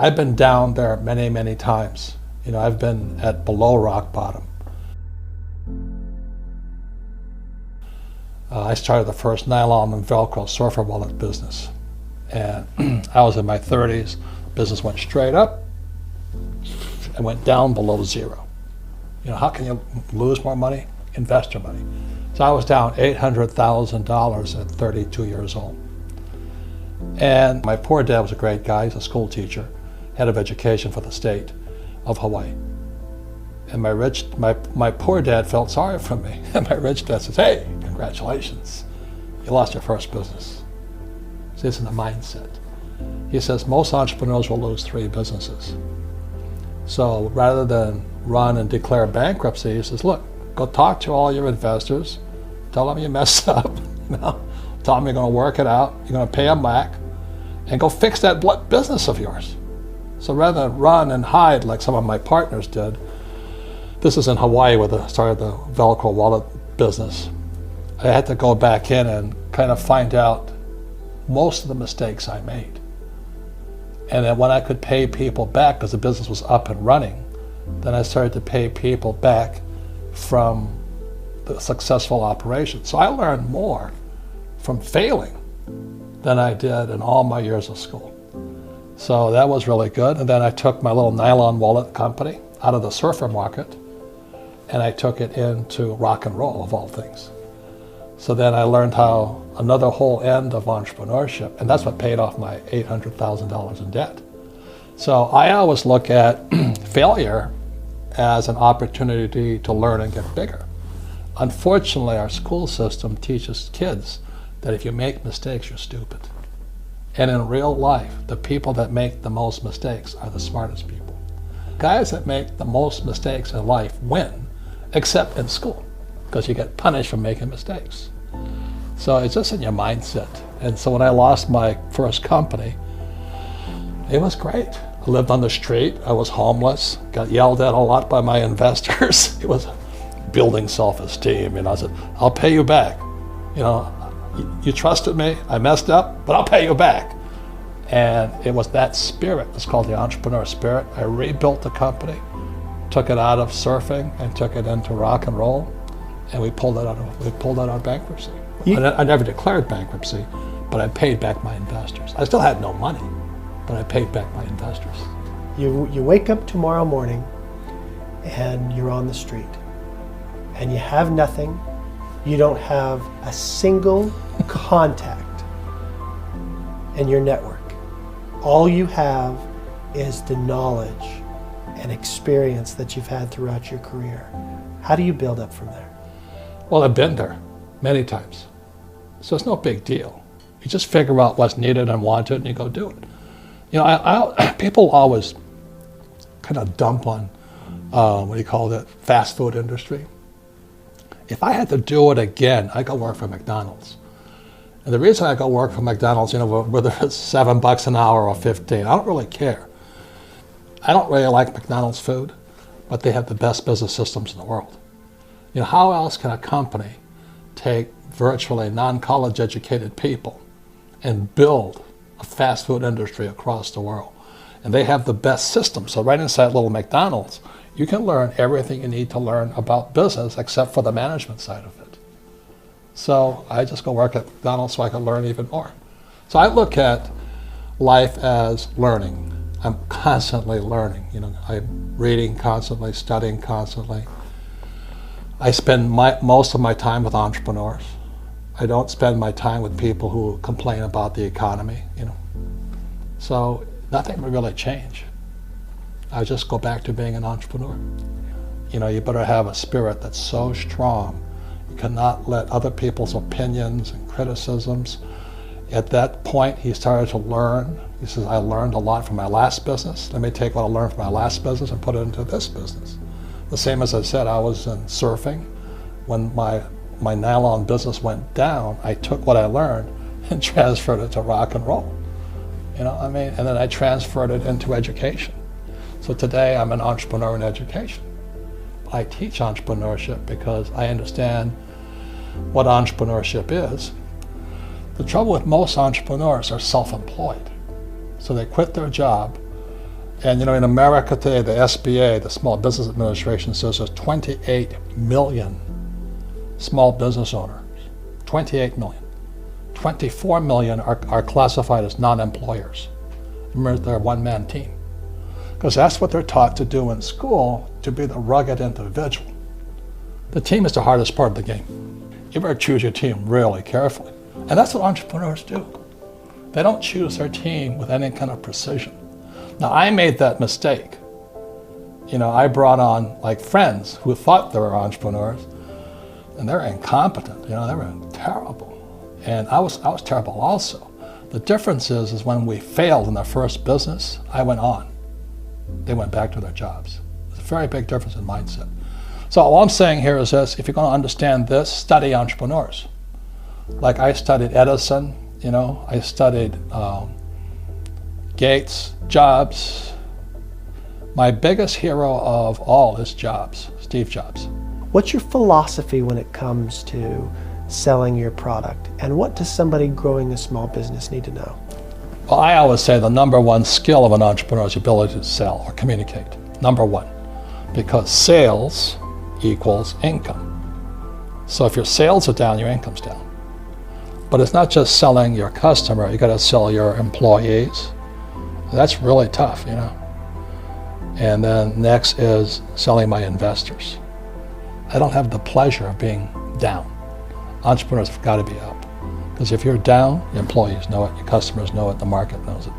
I've been down there many, many times. You know, I've been at below rock bottom. I started the first nylon and Velcro surfer wallet business. And I was in my 30s. Business went straight up and went down below zero. You know, how can you lose more money? Invest your money. So I was down $800,000 at 32 years old. And my poor dad was a great guy. He's a school teacher, head of education for the state of Hawaii. And my poor dad felt sorry for me. And my rich dad says, hey, congratulations, you lost your first business. See, it's in the mindset. He says most entrepreneurs will lose 3 businesses. So rather than run and declare bankruptcy, he says, look, go talk to all your investors, tell them you messed up, you know, tell them you're going to work it out, you're going to pay them back, and go fix that business of yours. So rather than run and hide like some of my partners did, this is in Hawaii where I started the Velcro wallet business. I had to go back in and kind of find out most of the mistakes I made. And then when I could pay people back, because the business was up and running, then I started to pay people back from the successful operation. So I learned more from failing than I did in all my years of school. So that was really good. And then I took my little nylon wallet company out of the surfer market and I took it into rock and roll, of all things. So then I learned how another whole end of entrepreneurship, and that's what paid off my $800,000 in debt. So I always look at failure as an opportunity to learn and get bigger. Unfortunately, our school system teaches kids that if you make mistakes, you're stupid. And in real life, the people that make the most mistakes are the smartest people. Guys that make the most mistakes in life win, except in school, because you get punished for making mistakes. So it's just in your mindset. And so when I lost my first company, it was great. I lived on the street, I was homeless, got yelled at a lot by my investors. It was building self-esteem, and I said, I'll pay you back. You know, you trusted me, I messed up, but I'll pay you back. And it was that spirit, it's called the entrepreneur spirit. I rebuilt the company, took it out of surfing and took it into rock and roll, and we pulled it out of bankruptcy. I never declared bankruptcy, but I paid back my investors. I still had no money, but I paid back my investors. You wake up tomorrow morning and you're on the street and you have nothing. You don't have a single contact in your network. All you have is the knowledge and experience that you've had throughout your career. How do you build up from there? Well, I've been there many times. So it's no big deal. You just figure out what's needed and wanted and you go do it. You know, people always kind of dump on, fast food industry. If I had to do it again, I'd go work for McDonald's. And the reason I go work for McDonald's, you know, whether it's $7 an hour or 15, I don't really care. I don't really like McDonald's food, but they have the best business systems in the world. You know, how else can a company take virtually non-college educated people and build a fast food industry across the world? And they have the best system. So right inside little McDonald's, you can learn everything you need to learn about business except for the management side of it. So I just go work at McDonald's so I can learn even more. So I look at life as learning. I'm constantly learning. You know, I'm reading constantly, studying constantly. I spend most of my time with entrepreneurs. I don't spend my time with people who complain about the economy, you know. So nothing will really change. I just go back to being an entrepreneur. You know, you better have a spirit that's so strong. You cannot let other people's opinions and criticisms. At that point, he started to learn. He says, I learned a lot from my last business. Let me take what I learned from my last business and put it into this business. The same as I said, I was in surfing. When my nylon business went down, I took what I learned and transferred it to rock and roll. You know, I mean, and then I transferred it into education. So today I'm an entrepreneur in education. I teach entrepreneurship because I understand what entrepreneurship is. The trouble with most entrepreneurs are self-employed. So they quit their job, And in America today, the SBA, the Small Business Administration, says there's 28 million small business owners. 28 million. 24 million are classified as non-employers. Remember, they're a one-man team. Because that's what they're taught to do in school, to be the rugged individual. The team is the hardest part of the game. You better choose your team really carefully. And that's what entrepreneurs do. They don't choose their team with any kind of precision. Now, I made that mistake. I brought on friends who thought they were entrepreneurs, and they're incompetent. They were terrible. And I was terrible also. The difference is when we failed in the first business, I went on. They went back to their jobs. There's a very big difference in mindset. So all I'm saying here is this: if you're going to understand this, study entrepreneurs. Like I studied Edison, I studied Gates, Jobs. My biggest hero of all is Jobs, Steve Jobs. What's your philosophy when it comes to selling your product? And what does somebody growing a small business need to know? Well, I always say the number one skill of an entrepreneur is the ability to sell or communicate. Number one. Because sales equals income. So if your sales are down, your income's down. But it's not just selling your customer, you gotta sell your employees. That's really tough, And then next is selling my investors. I don't have the pleasure of being down. Entrepreneurs have got to be up. Because if you're down, your employees know it, your customers know it, the market knows it.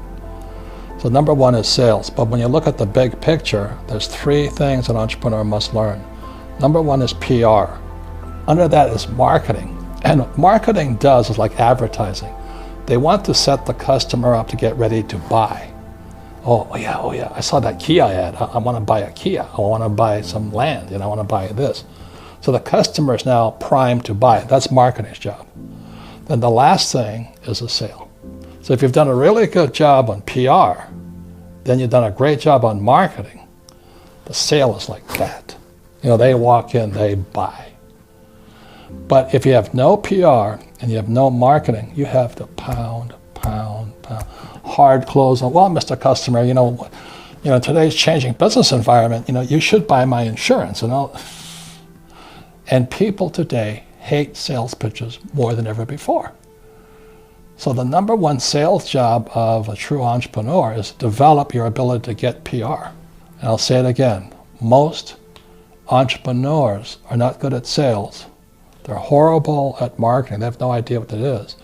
So number one is sales. But when you look at the big picture, there's three things an entrepreneur must learn. Number one is PR. Under that is marketing. And what marketing does is like advertising. They want to set the customer up to get ready to buy. Oh yeah, I saw that Kia ad. I want to buy a Kia. I want to buy some land, I want to buy this. So the customer is now primed to buy. That's marketing's job. Then the last thing is a sale. So if you've done a really good job on PR, then you've done a great job on marketing. The sale is like that. They walk in, they buy. But if you have no PR and you have no marketing, you have to pound, hard close on, well, Mr. Customer, today's changing business environment, you should buy my insurance. And people today hate sales pitches more than ever before. So the number one sales job of a true entrepreneur is to develop your ability to get PR. And I'll say it again, most entrepreneurs are not good at sales. They're horrible at marketing. They have no idea what it is.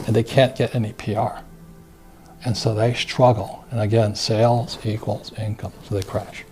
And they can't get any PR. And so they struggle. And again, sales equals income. So they crash.